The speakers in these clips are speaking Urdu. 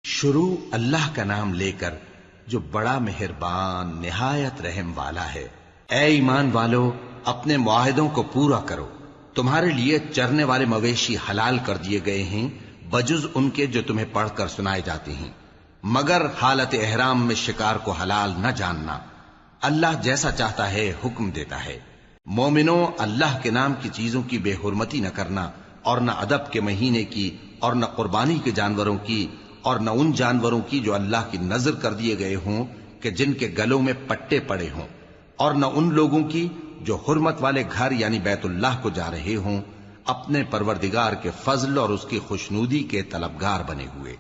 شروع اللہ کا نام لے کر جو بڑا مہربان نہایت رحم والا ہے۔ اے ایمان والو، اپنے معاہدوں کو پورا کرو۔ تمہارے لیے چرنے والے مویشی حلال کر دیے گئے ہیں بجز ان کے جو تمہیں پڑھ کر سنائے جاتے ہیں، مگر حالت احرام میں شکار کو حلال نہ جاننا۔ اللہ جیسا چاہتا ہے حکم دیتا ہے۔ مومنوں، اللہ کے نام کی چیزوں کی بے حرمتی نہ کرنا، اور نہ ادب کے مہینے کی، اور نہ قربانی کے جانوروں کی، اور نہ ان جانوروں کی جو اللہ کی نذر کر دیے گئے ہوں کہ جن کے گلوں میں پٹے پڑے ہوں، اور نہ ان لوگوں کی جو حرمت والے گھر یعنی بیت اللہ کو جا رہے ہوں اپنے پروردگار کے فضل اور اس کی خوشنودی کے طلبگار بنے ہوئے۔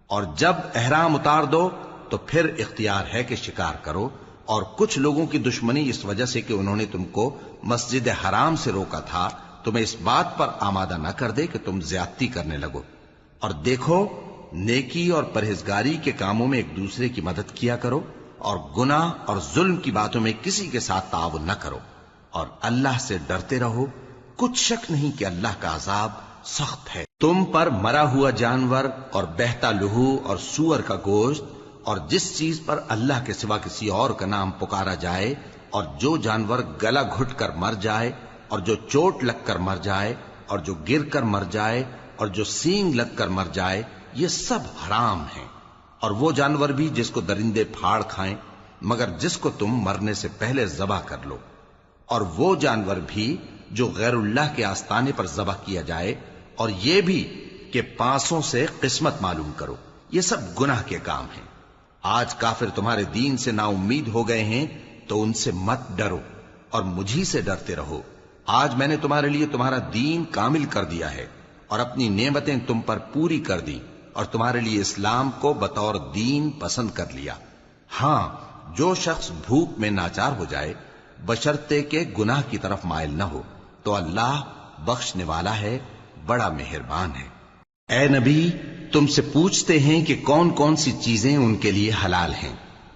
اور جب احرام اتار دو تو پھر اختیار ہے کہ شکار کرو، اور کچھ لوگوں کی دشمنی اس وجہ سے کہ انہوں نے تم کو مسجد حرام سے روکا تھا تمہیں اس بات پر آمادہ نہ کر دے کہ تم زیادتی کرنے لگو۔ اور دیکھو، نیکی اور پرہیزگاری کے کاموں میں ایک دوسرے کی مدد کیا کرو، اور گناہ اور ظلم کی باتوں میں کسی کے ساتھ تعاون نہ کرو، اور اللہ سے ڈرتے رہو۔ کچھ شک نہیں کہ اللہ کا عذاب سخت ہے۔ تم پر مرا ہوا جانور اور بہتا لہو اور سور کا گوشت اور جس چیز پر اللہ کے سوا کسی اور کا نام پکارا جائے، اور جو جانور گلا گھٹ کر مر جائے، اور جو چوٹ لگ کر مر جائے، اور جو گر کر مر جائے، اور جو سینگ لگ کر مر جائے، یہ سب حرام ہیں۔ اور وہ جانور بھی جس کو درندے پھاڑ کھائیں، مگر جس کو تم مرنے سے پہلے ذبح کر لو، اور وہ جانور بھی جو غیر اللہ کے آستانے پر ذبح کیا جائے، اور یہ بھی کہ پانسوں سے قسمت معلوم کرو۔ یہ سب گناہ کے کام ہیں۔ آج کافر تمہارے دین سے نا امید ہو گئے ہیں تو ان سے مت ڈرو اور مجھی سے ڈرتے رہو۔ آج میں نے تمہارے لیے تمہارا دین کامل کر دیا ہے اور اپنی نعمتیں تم پر پوری کر دی، اور تمہارے لیے اسلام کو بطور دین پسند کر لیا۔ ہاں، جو شخص بھوک میں ناچار ہو جائے بشرطے کہ گناہ کی طرف مائل نہ ہو تو اللہ بخشنے والا ہے، بڑا مہربان ہے۔ اے نبی، تم سے پوچھتے ہیں کہ کون کون سی چیزیں ان کے لیے حلال ہیں۔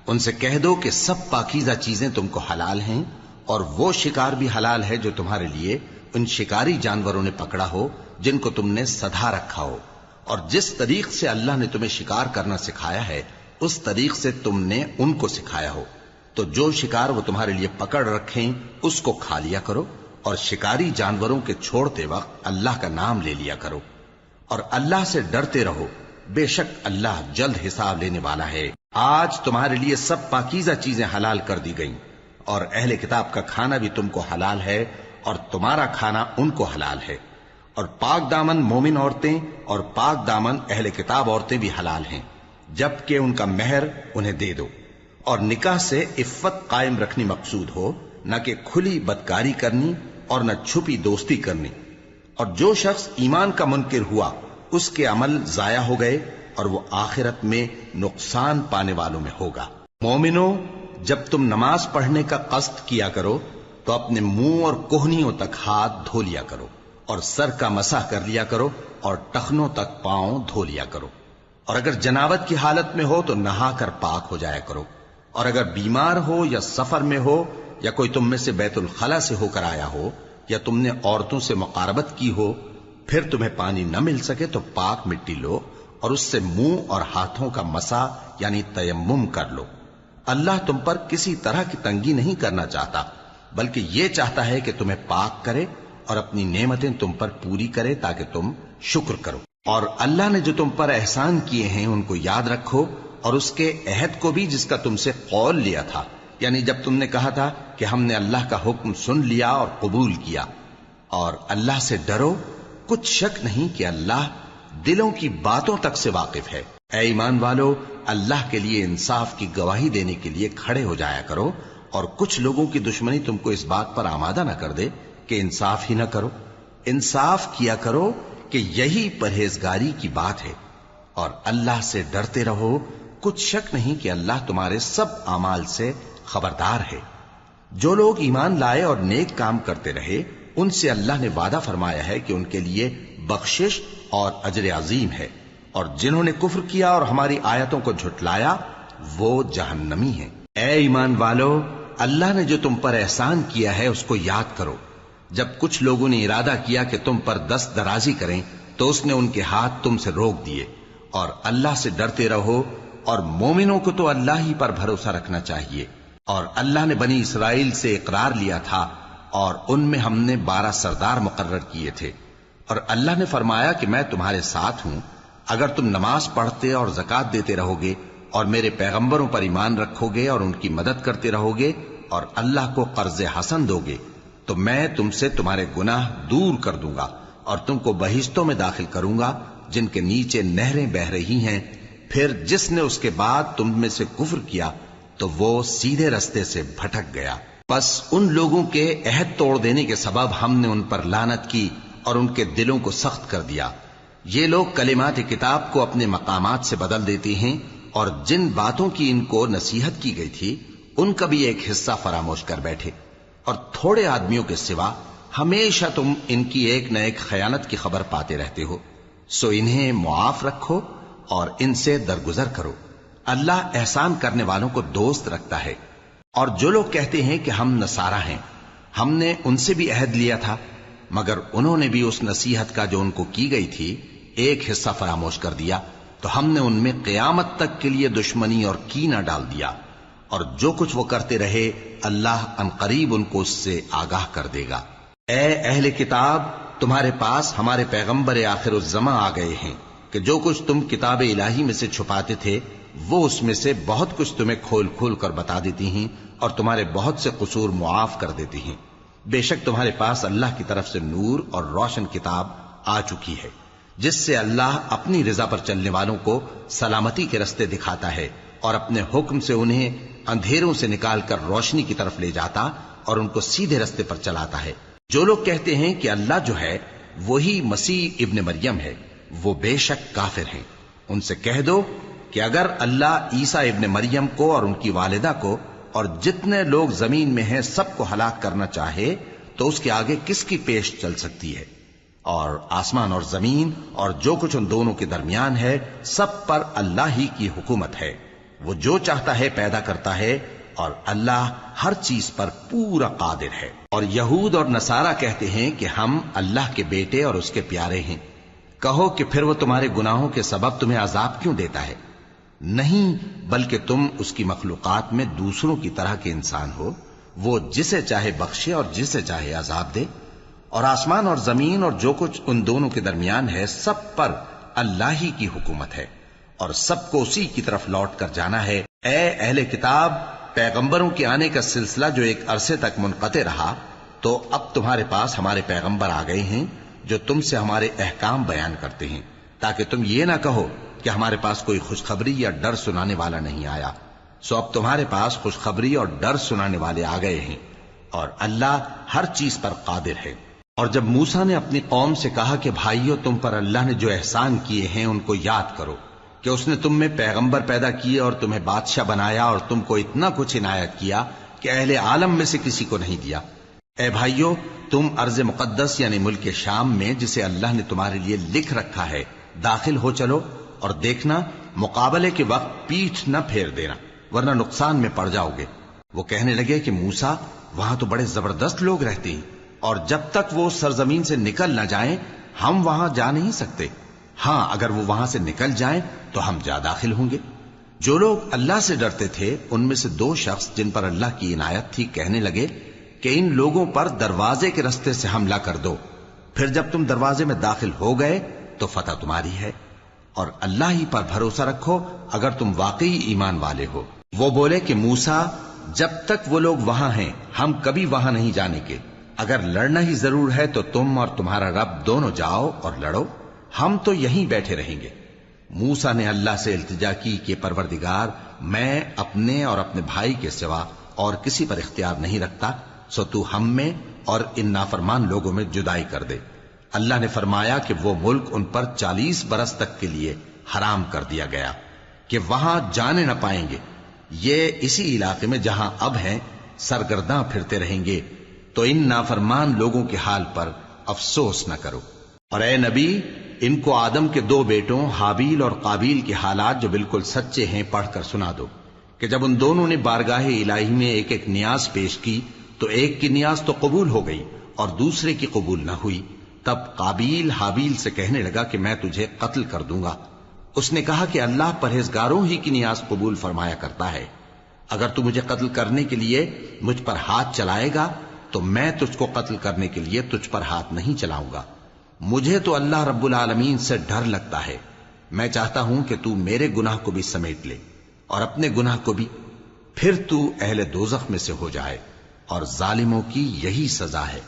ان سے کہہ دو کہ سب پاکیزہ چیزیں تم کو حلال ہیں، اور وہ شکار بھی حلال ہے جو تمہارے لیے ان شکاری جانوروں نے پکڑا ہو جن کو تم نے سدھا رکھا ہو، اور جس طریق سے اللہ نے تمہیں شکار کرنا سکھایا ہے اس طریق سے تم نے ان کو سکھایا ہو۔ تو جو شکار وہ تمہارے لیے پکڑ رکھیں اس کو کھا لیا کرو، اور شکاری جانوروں کے چھوڑتے وقت اللہ کا نام لے لیا کرو، اور اللہ سے ڈرتے رہو، بے شک اللہ جلد حساب لینے والا ہے۔ آج تمہارے لیے سب پاکیزہ چیزیں حلال کر دی گئیں، اور اہل کتاب کا کھانا بھی تم کو حلال ہے، اور تمہارا کھانا ان کو حلال ہے۔ اور پاک دامن مومن عورتیں اور پاک دامن اہل کتاب عورتیں بھی حلال ہیں، جبکہ ان کا مہر انہیں دے دو۔ اور نکاح سے عفت قائم رکھنی مقصود ہو، نہ کہ کھلی بدکاری کرنی اور نہ چھپی دوستی کرنی۔ اور جو شخص ایمان کا منکر ہوا اس کے عمل ضائع ہو گئے، اور وہ آخرت میں نقصان پانے والوں میں ہوگا۔ مومنوں، جب تم نماز پڑھنے کا قصد کیا کرو تو اپنے منہ اور کوہنیوں تک ہاتھ دھو لیا کرو، اور سر کا مسح کر لیا کرو، اور ٹخنوں تک پاؤں دھو لیا کرو۔ اور اگر جنابت کی حالت میں ہو تو نہا کر پاک ہو جایا کرو، اور اگر بیمار ہو یا سفر میں ہو، یا کوئی تم میں سے بیت الخلا سے ہو کر آیا ہو، یا تم نے عورتوں سے مقاربت کی ہو، پھر تمہیں پانی نہ مل سکے تو پاک مٹی لو اور اس سے منہ اور ہاتھوں کا مسح یعنی تیمم کر لو۔ اللہ تم پر کسی طرح کی تنگی نہیں کرنا چاہتا، بلکہ یہ چاہتا ہے کہ تمہیں پاک کرے اور اپنی نعمتیں تم پر پوری کرے تاکہ تم شکر کرو۔ اور اللہ نے جو تم پر احسان کیے ہیں ان کو یاد رکھو، اور اس کے عہد کو بھی جس کا تم سے قول لیا تھا، یعنی جب تم نے کہا تھا کہ ہم نے اللہ کا حکم سن لیا اور قبول کیا۔ اور اللہ سے ڈرو، کچھ شک نہیں کہ اللہ دلوں کی باتوں تک سے واقف ہے۔ اے ایمان والو، اللہ کے لیے انصاف کی گواہی دینے کے لیے کھڑے ہو جایا کرو، اور کچھ لوگوں کی دشمنی تم کو اس بات پر آمادہ نہ کر دے کہ انصاف ہی نہ کرو۔ انصاف کیا کرو کہ یہی پرہیزگاری کی بات ہے، اور اللہ سے ڈرتے رہو، کچھ شک نہیں کہ اللہ تمہارے سب اعمال سے خبردار ہے۔ جو لوگ ایمان لائے اور نیک کام کرتے رہے ان سے اللہ نے وعدہ فرمایا ہے کہ ان کے لیے بخشش اور اجر عظیم ہے، اور جنہوں نے کفر کیا اور ہماری آیتوں کو جھٹلایا وہ جہنمی ہیں۔ اے ایمان والو، اللہ نے جو تم پر احسان کیا ہے اس کو یاد کرو۔ جب کچھ لوگوں نے ارادہ کیا کہ تم پر دست درازی کریں تو اس نے ان کے ہاتھ تم سے روک دیے، اور اللہ سے ڈرتے رہو، اور مومنوں کو تو اللہ ہی پر بھروسہ رکھنا چاہیے۔ اور اللہ نے بنی اسرائیل سے اقرار لیا تھا، اور ان میں ہم نے 12 سردار مقرر کیے تھے، اور اللہ نے فرمایا کہ میں تمہارے ساتھ ہوں، اگر تم نماز پڑھتے اور زکوٰۃ دیتے رہو گے اور میرے پیغمبروں پر ایمان رکھو گے اور ان کی مدد کرتے رہو گے اور اللہ کو قرض حسن دو گے، تو میں تم سے تمہارے گناہ دور کر دوں گا اور تم کو بہشتوں میں داخل کروں گا جن کے نیچے نہریں بہ رہی ہیں۔ پھر جس نے اس کے بعد تم میں سے کفر کیا تو وہ سیدھے رستے سے بھٹک گیا۔ بس ان لوگوں کے عہد توڑ دینے کے سبب ہم نے ان پر لعنت کی اور ان کے دلوں کو سخت کر دیا۔ یہ لوگ کلمات کتاب کو اپنے مقامات سے بدل دیتے ہیں، اور جن باتوں کی ان کو نصیحت کی گئی تھی ان کا بھی ایک حصہ فراموش کر بیٹھے، اور تھوڑے آدمیوں کے سوا ہمیشہ تم ان کی ایک نہ ایک خیانت کی خبر پاتے رہتے ہو، سو انہیں معاف رکھو اور ان سے درگزر کرو۔ اللہ احسان کرنے والوں کو دوست رکھتا ہے۔ اور جو لوگ کہتے ہیں کہ ہم نصارہ ہیں، ہم نے ان سے بھی عہد لیا تھا، مگر انہوں نے بھی اس نصیحت کا جو ان کو کی گئی تھی ایک حصہ فراموش کر دیا، تو ہم نے ان میں قیامت تک کے لیے دشمنی اور کینہ ڈال دیا، اور جو کچھ وہ کرتے رہے اللہ عنقریب ان کو اس سے آگاہ کر دے گا۔ اے اہل کتاب، تمہارے پاس ہمارے پیغمبر آخر الزماں آ گئے ہیں کہ جو کچھ تم کتاب الہی میں سے چھپاتے تھے وہ اس میں سے بہت کچھ تمہیں کھول کھول کر بتا دیتی ہیں اور تمہارے بہت سے قصور معاف کر دیتی ہیں۔ بے شک تمہارے پاس اللہ کی طرف سے نور اور روشن کتاب آ چکی ہے، جس سے اللہ اپنی رضا پر چلنے والوں کو سلامتی کے رستے دکھاتا ہے اور اپنے حکم سے انہیں اندھیروں سے نکال کر روشنی کی طرف لے جاتا اور ان کو سیدھے رستے پر چلاتا ہے۔ جو لوگ کہتے ہیں کہ اللہ جو ہے وہی مسیح ابن مریم ہے، وہ بے شک کافر ہیں۔ ان سے کہہ دو کہ اگر اللہ عیسیٰ ابن مریم کو اور ان کی والدہ کو اور جتنے لوگ زمین میں ہیں سب کو ہلاک کرنا چاہے تو اس کے آگے کس کی پیش چل سکتی ہے؟ اور آسمان اور زمین اور جو کچھ ان دونوں کے درمیان ہے سب پر اللہ ہی کی حکومت ہے۔ وہ جو چاہتا ہے پیدا کرتا ہے، اور اللہ ہر چیز پر پورا قادر ہے۔ اور یہود اور نصارہ کہتے ہیں کہ ہم اللہ کے بیٹے اور اس کے پیارے ہیں۔ کہو کہ پھر وہ تمہارے گناہوں کے سبب تمہیں عذاب کیوں دیتا ہے؟ نہیں، بلکہ تم اس کی مخلوقات میں دوسروں کی طرح کے انسان ہو، وہ جسے چاہے بخشے اور جسے چاہے عذاب دے۔ اور آسمان اور زمین اور جو کچھ ان دونوں کے درمیان ہے سب پر اللہ ہی کی حکومت ہے، اور سب کو اسی کی طرف لوٹ کر جانا ہے۔ اے اہل کتاب، پیغمبروں کے آنے کا سلسلہ جو ایک عرصے تک منقطع رہا، تو اب تمہارے پاس ہمارے پیغمبر آ گئے ہیں جو تم سے ہمارے احکام بیان کرتے ہیں، تاکہ تم یہ نہ کہو کہ ہمارے پاس کوئی خوشخبری یا ڈر سنانے والا نہیں آیا۔ سو اب تمہارے پاس خوشخبری اور ڈر سنانے والے آ گئے ہیں، اور اللہ ہر چیز پر قادر ہے۔ اور جب موسیٰ نے اپنی قوم سے کہا کہ بھائیو، تم پر اللہ نے جو احسان کیے ہیں ان کو یاد کرو، کہ اس نے تم میں پیغمبر پیدا کیے اور تمہیں بادشاہ بنایا اور تم کو اتنا کچھ عنایت کیا کہ اہل عالم میں سے کسی کو نہیں دیا۔ اے بھائیو، تم ارض مقدس یعنی ملک شام میں جسے اللہ نے تمہارے لیے لکھ رکھا ہے داخل ہو چلو، اور دیکھنا مقابلے کے وقت پیٹھ نہ پھیر دینا ورنہ نقصان میں پڑ جاؤ گے۔ وہ کہنے لگے کہ موسیٰ، وہاں تو بڑے زبردست لوگ رہتے ہیں، اور جب تک وہ سرزمین سے نکل نہ جائیں ہم وہاں جا نہیں سکتے۔ ہاں، اگر وہ وہاں سے نکل جائیں تو ہم جا داخل ہوں گے۔ جو لوگ اللہ سے ڈرتے تھے ان میں سے 2 شخص جن پر اللہ کی عنایت تھی کہنے لگے کہ ان لوگوں پر دروازے کے رستے سے حملہ کر دو، پھر جب تم دروازے میں داخل ہو گئے تو فتح تمہاری ہے، اور اللہ ہی پر بھروسہ رکھو اگر تم واقعی ایمان والے ہو۔ وہ بولے کہ موسیٰ، جب تک وہ لوگ وہاں ہیں ہم کبھی وہاں نہیں جانے کے، اگر لڑنا ہی ضرور ہے تو تم اور تمہارا رب دونوں جاؤ اور لڑو، ہم تو یہیں بیٹھے رہیں گے۔ موسیٰ نے اللہ سے التجا کی کہ پروردگار، میں اپنے اور اپنے بھائی کے سوا اور کسی پر اختیار نہیں رکھتا، سو تو ہم میں اور ان نافرمان لوگوں میں جدائی کر دے۔ اللہ نے فرمایا کہ وہ ملک ان پر 40 برس تک کے لیے حرام کر دیا گیا کہ وہاں جانے نہ پائیں گے۔ یہ اسی علاقے میں جہاں اب ہیں سرگرداں پھرتے رہیں گے، تو ان نافرمان لوگوں کے حال پر افسوس نہ کرو۔ اور اے نبی، ان کو آدم کے 2 بیٹوں حابیل اور قابیل کے حالات جو بالکل سچے ہیں پڑھ کر سنا دو کہ جب ان دونوں نے بارگاہ الہی میں ایک ایک نیاز پیش کی تو ایک کی نیاز تو قبول ہو گئی اور دوسرے کی قبول نہ ہوئی۔ تب قابیل حابیل سے کہنے لگا کہ میں تجھے قتل کر دوں گا، اس نے کہا کہ اللہ پرہیزگاروں ہی کی نیاز قبول فرمایا کرتا ہے۔ اگر تو مجھے قتل کرنے کے لیے مجھ پر ہاتھ چلائے گا تو میں تجھ کو قتل کرنے کے لیے تجھ پر ہاتھ نہیں چلاؤں گا۔ مجھے تو اللہ رب العالمین سے ڈر لگتا ہے۔ میں چاہتا ہوں کہ تو میرے گناہ کو بھی سمیٹ لے اور اپنے گناہ کو بھی، پھر تو اہل دوزخ میں سے ہو جائے، اور ظالموں کی یہی سزا ہے۔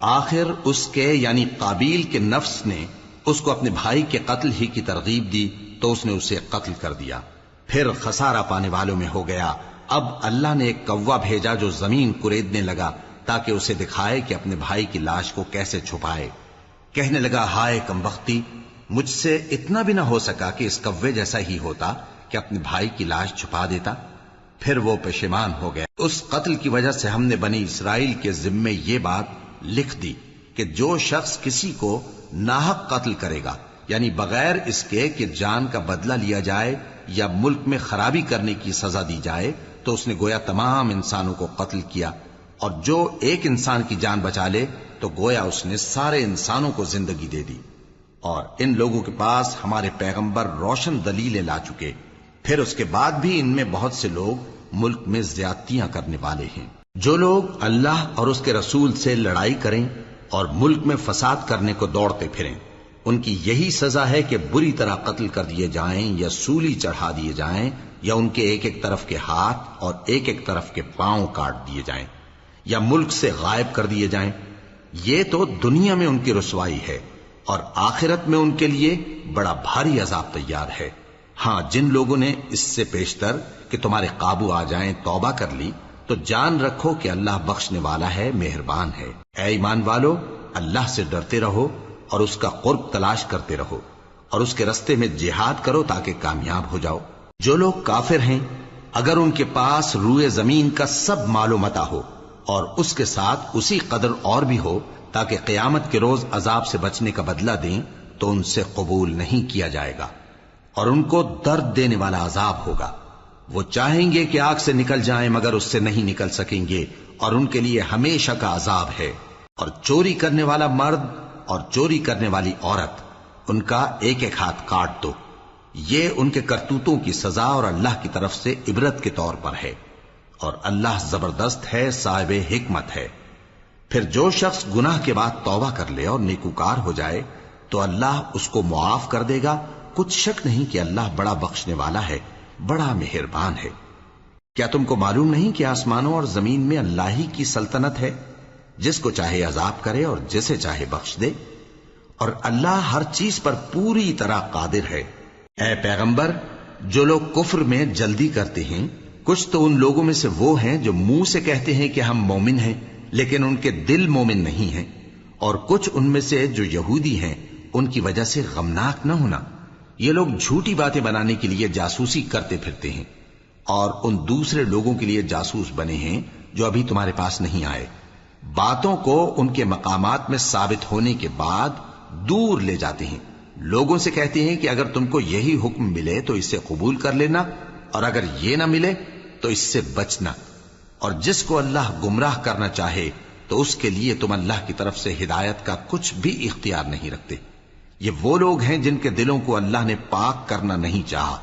آخر اس کے یعنی قابیل کے نفس نے اس کو اپنے بھائی کے قتل ہی کی ترغیب دی تو اس نے اسے قتل کر دیا، پھر خسارہ پانے والوں میں ہو گیا۔ اب اللہ نے ایک کوا بھیجا جو زمین کریدنے لگا تاکہ اسے دکھائے کہ اپنے بھائی کی لاش کو کیسے چھپائے۔ کہنے لگا، ہائے کمبختی، مجھ سے اتنا بھی نہ ہو سکا کہ اس کوے جیسا ہی ہوتا کہ اپنے بھائی کی لاش چھپا دیتا۔ پھر وہ پشیمان ہو گیا۔ اس قتل کی وجہ سے ہم نے بنی اسرائیل کے ذمے یہ بات لکھ دی کہ جو شخص کسی کو ناحق قتل کرے گا، یعنی بغیر اس کے کہ جان کا بدلہ لیا جائے یا ملک میں خرابی کرنے کی سزا دی جائے، تو اس نے گویا تمام انسانوں کو قتل کیا، اور جو ایک انسان کی جان بچا لے تو گویا اس نے سارے انسانوں کو زندگی دے دی۔ اور ان لوگوں کے پاس ہمارے پیغمبر روشن دلیلیں لا چکے، پھر اس کے بعد بھی ان میں بہت سے لوگ ملک میں زیادتیاں کرنے والے ہیں۔ جو لوگ اللہ اور اس کے رسول سے لڑائی کریں اور ملک میں فساد کرنے کو دوڑتے پھریں، ان کی یہی سزا ہے کہ بری طرح قتل کر دیے جائیں یا سولی چڑھا دیے جائیں، یا ان کے ایک ایک طرف کے ہاتھ اور ایک ایک طرف کے پاؤں کاٹ دیے جائیں، یا ملک سے غائب کر دیے جائیں۔ یہ تو دنیا میں ان کی رسوائی ہے، اور آخرت میں ان کے لیے بڑا بھاری عذاب تیار ہے۔ ہاں، جن لوگوں نے اس سے پیشتر کہ تمہارے قابو آ جائیں توبہ کر لی تو جان رکھو کہ اللہ بخشنے والا ہے، مہربان ہے۔ اے ایمان والو، اللہ سے ڈرتے رہو اور اس کا قرب تلاش کرتے رہو، اور اس کے رستے میں جہاد کرو تاکہ کامیاب ہو جاؤ۔ جو لوگ کافر ہیں، اگر ان کے پاس روئے زمین کا سب مال و متاع ہو اور اس کے ساتھ اسی قدر اور بھی ہو تاکہ قیامت کے روز عذاب سے بچنے کا بدلہ دیں، تو ان سے قبول نہیں کیا جائے گا، اور ان کو درد دینے والا عذاب ہوگا۔ وہ چاہیں گے کہ آگ سے نکل جائیں مگر اس سے نہیں نکل سکیں گے، اور ان کے لیے ہمیشہ کا عذاب ہے۔ اور چوری کرنے والا مرد اور چوری کرنے والی عورت، ان کا ایک ایک ہاتھ کاٹ دو۔ یہ ان کے کرتوتوں کی سزا اور اللہ کی طرف سے عبرت کے طور پر ہے، اور اللہ زبردست ہے، صاحب حکمت ہے۔ پھر جو شخص گناہ کے بعد توبہ کر لے اور نیکوکار ہو جائے تو اللہ اس کو معاف کر دے گا۔ کچھ شک نہیں کہ اللہ بڑا بخشنے والا ہے، بڑا مہربان ہے۔ کیا تم کو معلوم نہیں کہ آسمانوں اور زمین میں اللہ ہی کی سلطنت ہے، جس کو چاہے عذاب کرے اور جسے چاہے بخش دے، اور اللہ ہر چیز پر پوری طرح قادر ہے۔ اے پیغمبر، جو لوگ کفر میں جلدی کرتے ہیں، کچھ تو ان لوگوں میں سے وہ ہیں جو منہ سے کہتے ہیں کہ ہم مومن ہیں لیکن ان کے دل مومن نہیں ہیں، اور کچھ ان میں سے جو یہودی ہیں، ان کی وجہ سے غمناک نہ ہونا۔ یہ لوگ جھوٹی باتیں بنانے کے لیے جاسوسی کرتے پھرتے ہیں، اور ان دوسرے لوگوں کے لیے جاسوس بنے ہیں جو ابھی تمہارے پاس نہیں آئے۔ باتوں کو ان کے مقامات میں ثابت ہونے کے بعد دور لے جاتے ہیں، لوگوں سے کہتے ہیں کہ اگر تم کو یہی حکم ملے تو اسے قبول کر لینا، اور اگر یہ نہ ملے تو اس سے بچنا، اور جس کو اللہ گمراہ کرنا چاہے تو اس کے لیے تم اللہ کی طرف سے ہدایت کا کچھ بھی اختیار نہیں رکھتے۔ یہ وہ لوگ ہیں جن کے دلوں کو اللہ نے پاک کرنا نہیں چاہا،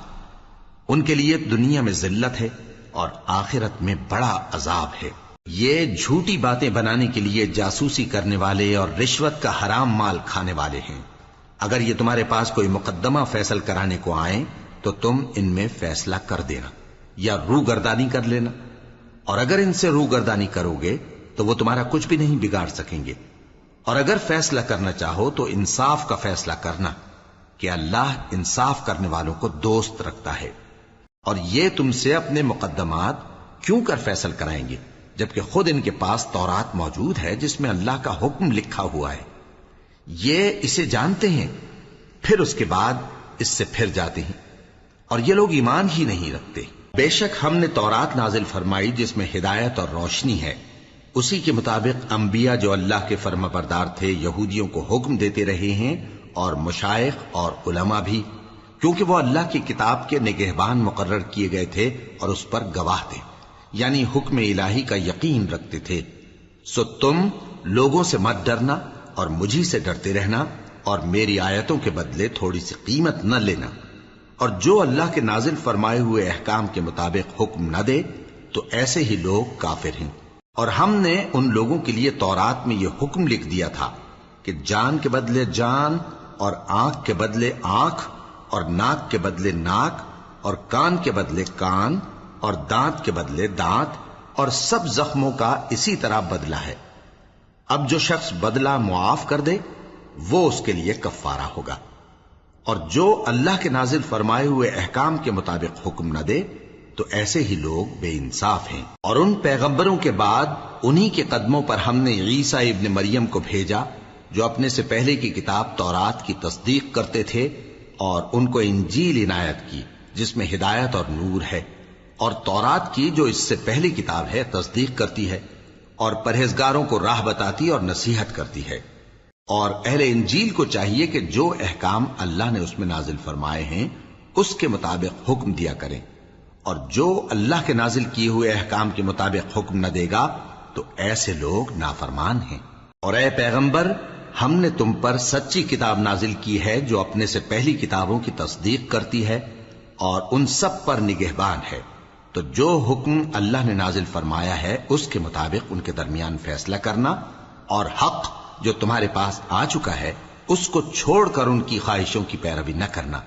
ان کے لیے دنیا میں ذلت ہے اور آخرت میں بڑا عذاب ہے۔ یہ جھوٹی باتیں بنانے کے لیے جاسوسی کرنے والے اور رشوت کا حرام مال کھانے والے ہیں۔ اگر یہ تمہارے پاس کوئی مقدمہ فیصل کرانے کو آئیں تو تم ان میں فیصلہ کر دینا یا روگردانی کر لینا، اور اگر ان سے روگردانی کرو گے تو وہ تمہارا کچھ بھی نہیں بگاڑ سکیں گے۔ اور اگر فیصلہ کرنا چاہو تو انصاف کا فیصلہ کرنا، کہ اللہ انصاف کرنے والوں کو دوست رکھتا ہے۔ اور یہ تم سے اپنے مقدمات کیوں کر فیصل کرائیں گے جبکہ خود ان کے پاس تورات موجود ہے جس میں اللہ کا حکم لکھا ہوا ہے۔ یہ اسے جانتے ہیں، پھر اس کے بعد اس سے پھر جاتے ہیں، اور یہ لوگ ایمان ہی نہیں رکھتے۔ بے شک ہم نے تورات نازل فرمائی جس میں ہدایت اور روشنی ہے، اسی کے مطابق انبیاء جو اللہ کے فرما بردار تھے یہودیوں کو حکم دیتے رہے ہیں، اور مشائخ اور علماء بھی، کیونکہ وہ اللہ کی کتاب کے نگہبان مقرر کیے گئے تھے اور اس پر گواہ تھے، یعنی حکم الہی کا یقین رکھتے تھے۔ سو تم لوگوں سے مت ڈرنا اور مجھی سے ڈرتے رہنا، اور میری آیتوں کے بدلے تھوڑی سی قیمت نہ لینا۔ اور جو اللہ کے نازل فرمائے ہوئے احکام کے مطابق حکم نہ دے تو ایسے ہی لوگ کافر ہیں۔ اور ہم نے ان لوگوں کے لیے تورات میں یہ حکم لکھ دیا تھا کہ جان کے بدلے جان، اور آنکھ کے بدلے آنکھ، اور ناک کے بدلے ناک، اور کان کے بدلے کان، اور دانت کے بدلے دانت، اور سب زخموں کا اسی طرح بدلہ ہے۔ اب جو شخص بدلہ معاف کر دے وہ اس کے لیے کفارہ ہوگا، اور جو اللہ کے نازل فرمائے ہوئے احکام کے مطابق حکم نہ دے تو ایسے ہی لوگ بے انصاف ہیں۔ اور ان پیغمبروں کے بعد انہی کے قدموں پر ہم نے عیسیٰ ابن مریم کو بھیجا جو اپنے سے پہلے کی کتاب تورات کی تصدیق کرتے تھے، اور ان کو انجیل عنایت کی جس میں ہدایت اور نور ہے، اور تورات کی جو اس سے پہلی کتاب ہے تصدیق کرتی ہے، اور پرہیزگاروں کو راہ بتاتی اور نصیحت کرتی ہے۔ اور اہل انجیل کو چاہیے کہ جو احکام اللہ نے اس میں نازل فرمائے ہیں اس کے مطابق حکم دیا کریں، اور جو اللہ کے نازل کیے ہوئے احکام کے مطابق حکم نہ دے گا تو ایسے لوگ نافرمان ہیں۔ اور اے پیغمبر، ہم نے تم پر سچی کتاب نازل کی ہے جو اپنے سے پہلی کتابوں کی تصدیق کرتی ہے اور ان سب پر نگہبان ہے، تو جو حکم اللہ نے نازل فرمایا ہے اس کے مطابق ان کے درمیان فیصلہ کرنا، اور حق جو تمہارے پاس آ چکا ہے اس کو چھوڑ کر ان کی خواہشوں کی پیروی نہ کرنا۔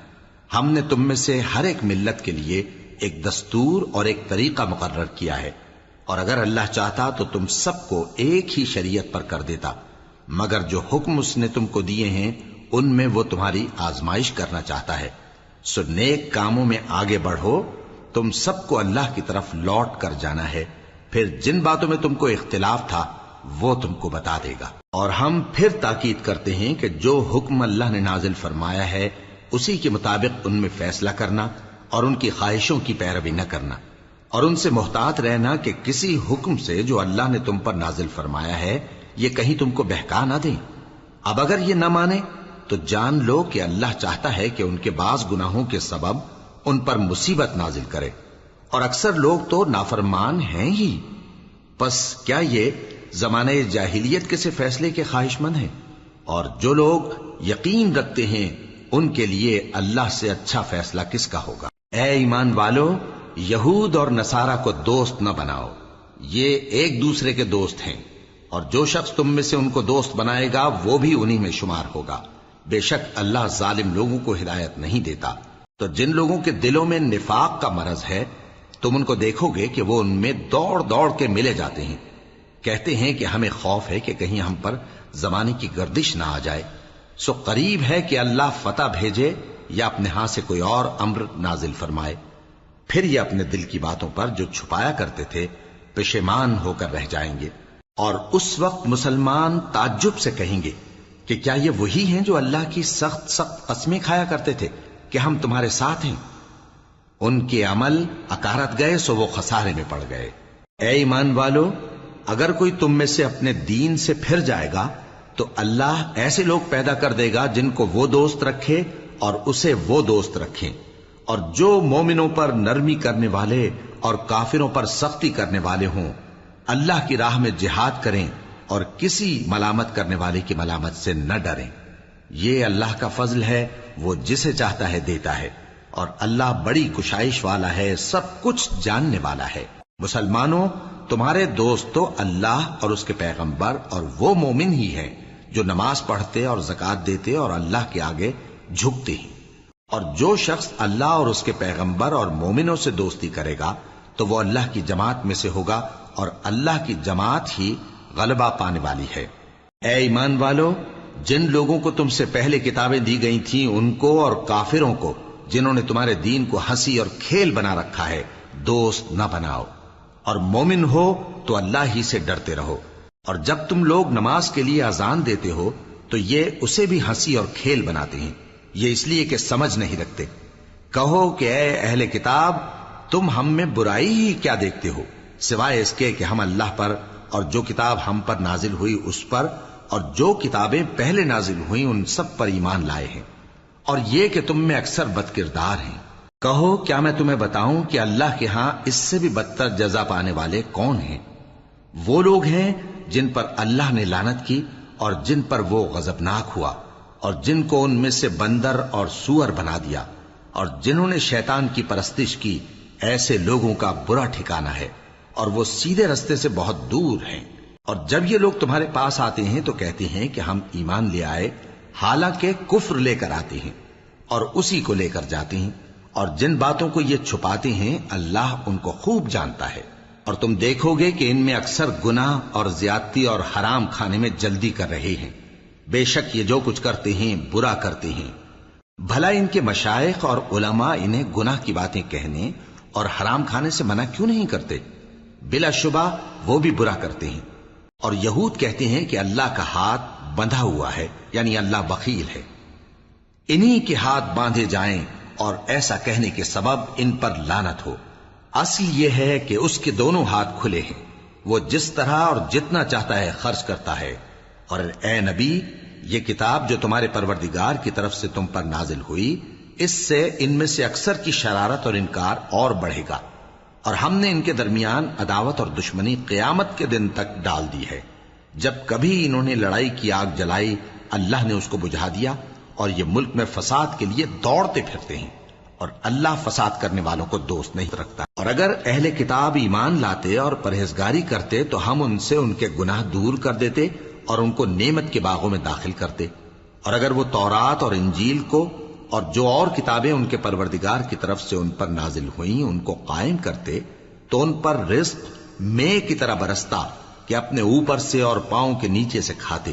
ہم نے تم میں سے ہر ایک ملت کے لیے ایک دستور اور ایک طریقہ مقرر کیا ہے، اور اگر اللہ چاہتا تو تم سب کو ایک ہی شریعت پر کر دیتا، مگر جو حکم اس نے تم کو دیے ہیں ان میں وہ تمہاری آزمائش کرنا چاہتا ہے۔ سو نیک کاموں میں آگے بڑھو، تم سب کو اللہ کی طرف لوٹ کر جانا ہے، پھر جن باتوں میں تم کو اختلاف تھا وہ تم کو بتا دے گا۔ اور ہم پھر تاکید کرتے ہیں کہ جو حکم اللہ نے نازل فرمایا ہے اسی کے مطابق ان میں فیصلہ کرنا اور ان کی خواہشوں کی پیروی نہ کرنا، اور ان سے محتاط رہنا کہ کسی حکم سے جو اللہ نے تم پر نازل فرمایا ہے یہ کہیں تم کو بہکا نہ دیں۔ اب اگر یہ نہ مانے تو جان لو کہ اللہ چاہتا ہے کہ ان کے بعض گناہوں کے سبب ان پر مصیبت نازل کرے، اور اکثر لوگ تو نافرمان ہیں ہی۔ پس کیا یہ زمانہ جاہلیت کے سے فیصلے کے خواہش مند ہیں؟ اور جو لوگ یقین رکھتے ہیں ان کے لیے اللہ سے اچھا فیصلہ کس کا ہوگا؟ اے ایمان والو، یہود اور نصارہ کو دوست نہ بناؤ، یہ ایک دوسرے کے دوست ہیں، اور جو شخص تم میں سے ان کو دوست بنائے گا وہ بھی انہی میں شمار ہوگا۔ بے شک اللہ ظالم لوگوں کو ہدایت نہیں دیتا۔ تو جن لوگوں کے دلوں میں نفاق کا مرض ہے تم ان کو دیکھو گے کہ وہ ان میں دوڑ دوڑ کے ملے جاتے ہیں، کہتے ہیں کہ ہمیں خوف ہے کہ کہیں ہم پر زمانے کی گردش نہ آ جائے۔ سو قریب ہے کہ اللہ فتح بھیجے یا اپنے ہاں سے کوئی اور امر نازل فرمائے، پھر یہ اپنے دل کی باتوں پر جو چھپایا کرتے تھے پشیمان ہو کر رہ جائیں گے۔ اور اس وقت مسلمان تعجب سے کہیں گے کہ کیا یہ وہی ہیں جو اللہ کی سخت سخت قسمیں کھایا کرتے تھے کہ ہم تمہارے ساتھ ہیں؟ ان کے عمل اکارت گئے سو وہ خسارے میں پڑ گئے۔ اے ایمان والو، اگر کوئی تم میں سے اپنے دین سے پھر جائے گا تو اللہ ایسے لوگ پیدا کر دے گا جن کو وہ دوست رکھے اور اسے وہ دوست رکھیں، اور جو مومنوں پر نرمی کرنے والے اور کافروں پر سختی کرنے والے ہوں، اللہ کی راہ میں جہاد کریں اور کسی ملامت کرنے والے کی ملامت سے نہ ڈریں۔ یہ اللہ کا فضل ہے، وہ جسے چاہتا ہے دیتا ہے، اور اللہ بڑی کشائش والا ہے، سب کچھ جاننے والا ہے۔ مسلمانوں، تمہارے دوست تو اللہ اور اس کے پیغمبر اور وہ مومن ہی ہیں جو نماز پڑھتے اور زکوٰۃ دیتے اور اللہ کے آگے جھکتے ہیں۔ اور جو شخص اللہ اور اس کے پیغمبر اور مومنوں سے دوستی کرے گا تو وہ اللہ کی جماعت میں سے ہوگا، اور اللہ کی جماعت ہی غلبہ پانے والی ہے۔ اے ایمان والو، جن لوگوں کو تم سے پہلے کتابیں دی گئی تھیں ان کو اور کافروں کو جنہوں نے تمہارے دین کو ہنسی اور کھیل بنا رکھا ہے دوست نہ بناؤ، اور مومن ہو تو اللہ ہی سے ڈرتے رہو۔ اور جب تم لوگ نماز کے لیے اذان دیتے ہو تو یہ اسے بھی ہنسی اور کھیل بناتے ہیں، یہ اس لیے کہ سمجھ نہیں رکھتے۔ کہو کہ اے اہل کتاب، تم ہم میں برائی ہی کیا دیکھتے ہو سوائے اس کے کہ ہم اللہ پر اور جو کتاب ہم پر نازل ہوئی اس پر اور جو کتابیں پہلے نازل ہوئیں ان سب پر ایمان لائے ہیں، اور یہ کہ تم میں اکثر بد کردار ہیں۔ کہو کیا میں تمہیں بتاؤں کہ اللہ کے ہاں اس سے بھی بدتر جزا پانے والے کون ہیں؟ وہ لوگ ہیں جن پر اللہ نے لعنت کی اور جن پر وہ غضبناک ہوا، اور جن کو ان میں سے بندر اور سور بنا دیا، اور جنہوں نے شیطان کی پرستش کی ایسے لوگوں کا برا ٹھکانہ ہے، اور وہ سیدھے رستے سے بہت دور ہیں۔ اور جب یہ لوگ تمہارے پاس آتے ہیں تو کہتے ہیں کہ ہم ایمان لے آئے، حالانکہ کفر لے کر آتے ہیں اور اسی کو لے کر جاتے ہیں، اور جن باتوں کو یہ چھپاتے ہیں اللہ ان کو خوب جانتا ہے۔ اور تم دیکھو گے کہ ان میں اکثر گناہ اور زیادتی اور حرام کھانے میں جلدی کر رہے ہیں۔ بے شک یہ جو کچھ کرتے ہیں برا کرتے ہیں۔ بھلا ان کے مشائخ اور علماء انہیں گناہ کی باتیں کہنے اور حرام کھانے سے منع کیوں نہیں کرتے؟ بلا شبہ وہ بھی برا کرتے ہیں۔ اور یہود کہتے ہیں کہ اللہ کا ہاتھ بندھا ہوا ہے، یعنی اللہ بخیل ہے۔ انہی کے ہاتھ باندھے جائیں اور ایسا کہنے کے سبب ان پر لعنت ہو۔ اصل یہ ہے کہ اس کے دونوں ہاتھ کھلے ہیں، وہ جس طرح اور جتنا چاہتا ہے خرچ کرتا ہے۔ اور اے نبی، یہ کتاب جو تمہارے پروردگار کی طرف سے تم پر نازل ہوئی، اس سے ان میں سے اکثر کی شرارت اور انکار اور بڑھے گا، اور ہم نے ان کے درمیان عداوت اور دشمنی قیامت کے دن تک ڈال دی ہے۔ جب کبھی انہوں نے لڑائی کی آگ جلائی، اللہ نے اس کو بجھا دیا، اور یہ ملک میں فساد کے لیے دوڑتے پھرتے ہیں، اور اللہ فساد کرنے والوں کو دوست نہیں رکھتا۔ اور اگر اہل کتاب ایمان لاتے اور پرہیزگاری کرتے تو ہم ان سے ان کے گناہ دور کر دیتے اور ان کو نعمت کے باغوں میں داخل کرتے۔ اور اگر وہ تورات اور انجیل کو اور جو اور کتابیں ان کے پروردگار کی طرف سے ان پر نازل ہوئیں ان کو قائم کرتے تو ان پر رزق مے کی طرح برستا کہ اپنے اوپر سے اور پاؤں کے نیچے سے کھاتے۔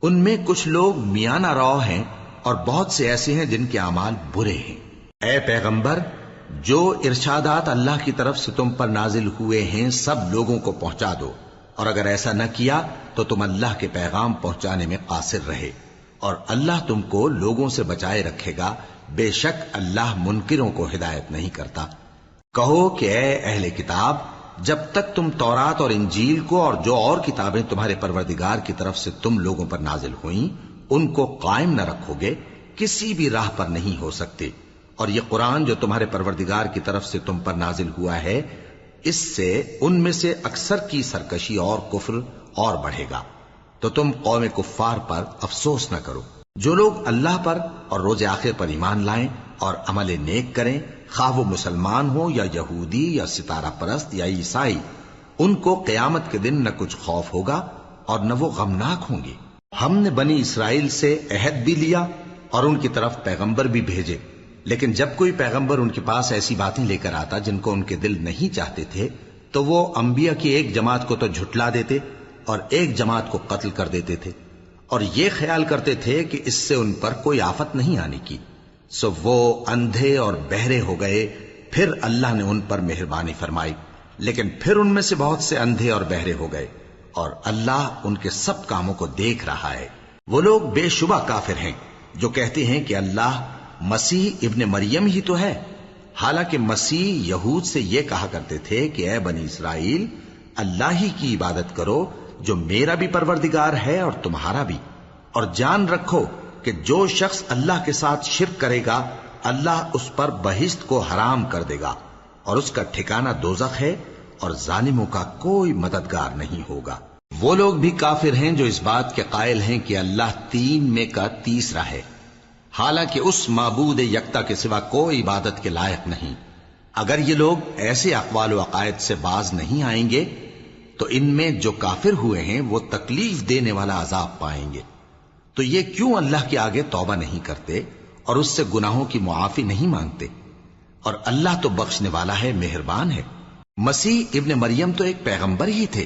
ان میں کچھ لوگ میانہ رو ہیں اور بہت سے ایسے ہیں جن کے اعمال برے ہیں۔ اے پیغمبر، جو ارشادات اللہ کی طرف سے تم پر نازل ہوئے ہیں سب لوگوں کو پہنچا دو، اور اگر ایسا نہ کیا تو تم اللہ کے پیغام پہنچانے میں قاصر رہے، اور اللہ تم کو لوگوں سے بچائے رکھے گا، بے شک اللہ منکروں کو ہدایت نہیں کرتا۔ کہو کہ اے اہل کتاب، جب تک تم تورات اور انجیل کو اور جو اور کتابیں تمہارے پروردگار کی طرف سے تم لوگوں پر نازل ہوئیں ان کو قائم نہ رکھو گے، کسی بھی راہ پر نہیں ہو سکتے۔ اور یہ قرآن جو تمہارے پروردگار کی طرف سے تم پر نازل ہوا ہے، اس سے ان میں سے اکثر کی سرکشی اور کفر اور بڑھے گا، تو تم قوم کفار پر افسوس نہ کرو۔ جو لوگ اللہ پر اور روز آخر پر ایمان لائیں اور عمل نیک کریں، خواہ وہ مسلمان ہو یا یہودی یا ستارہ پرست یا عیسائی، ان کو قیامت کے دن نہ کچھ خوف ہوگا اور نہ وہ غمناک ہوں گے۔ ہم نے بنی اسرائیل سے عہد بھی لیا اور ان کی طرف پیغمبر بھی بھیجے، لیکن جب کوئی پیغمبر ان کے پاس ایسی باتیں لے کر آتا جن کو ان کے دل نہیں چاہتے تھے تو وہ انبیاء کی ایک جماعت کو تو جھٹلا دیتے اور ایک جماعت کو قتل کر دیتے تھے، اور یہ خیال کرتے تھے کہ اس سے ان پر کوئی آفت نہیں آنے کی، سو وہ اندھے اور بہرے ہو گئے۔ پھر اللہ نے ان پر مہربانی فرمائی، لیکن پھر ان میں سے بہت سے اندھے اور بہرے ہو گئے، اور اللہ ان کے سب کاموں کو دیکھ رہا ہے۔ وہ لوگ بے شبہ کافر ہیں جو کہتے ہیں کہ اللہ مسیح ابن مریم ہی تو ہے، حالانکہ مسیح یہود سے یہ کہا کرتے تھے کہ اے بنی اسرائیل، اللہ ہی کی عبادت کرو جو میرا بھی پروردگار ہے اور تمہارا بھی، اور جان رکھو کہ جو شخص اللہ کے ساتھ شرک کرے گا اللہ اس پر بہشت کو حرام کر دے گا، اور اس کا ٹھکانہ دوزخ ہے، اور ظالموں کا کوئی مددگار نہیں ہوگا۔ وہ لوگ بھی کافر ہیں جو اس بات کے قائل ہیں کہ اللہ تین میں کا تیسرا ہے، حالانکہ اس معبود یکتا کے سوا کوئی عبادت کے لائق نہیں۔ اگر یہ لوگ ایسے اقوال و عقائد سے باز نہیں آئیں گے تو ان میں جو کافر ہوئے ہیں وہ تکلیف دینے والا عذاب پائیں گے۔ تو یہ کیوں اللہ کے آگے توبہ نہیں کرتے اور اس سے گناہوں کی معافی نہیں مانگتے؟ اور اللہ تو بخشنے والا ہے، مہربان ہے۔ مسیح ابن مریم تو ایک پیغمبر ہی تھے،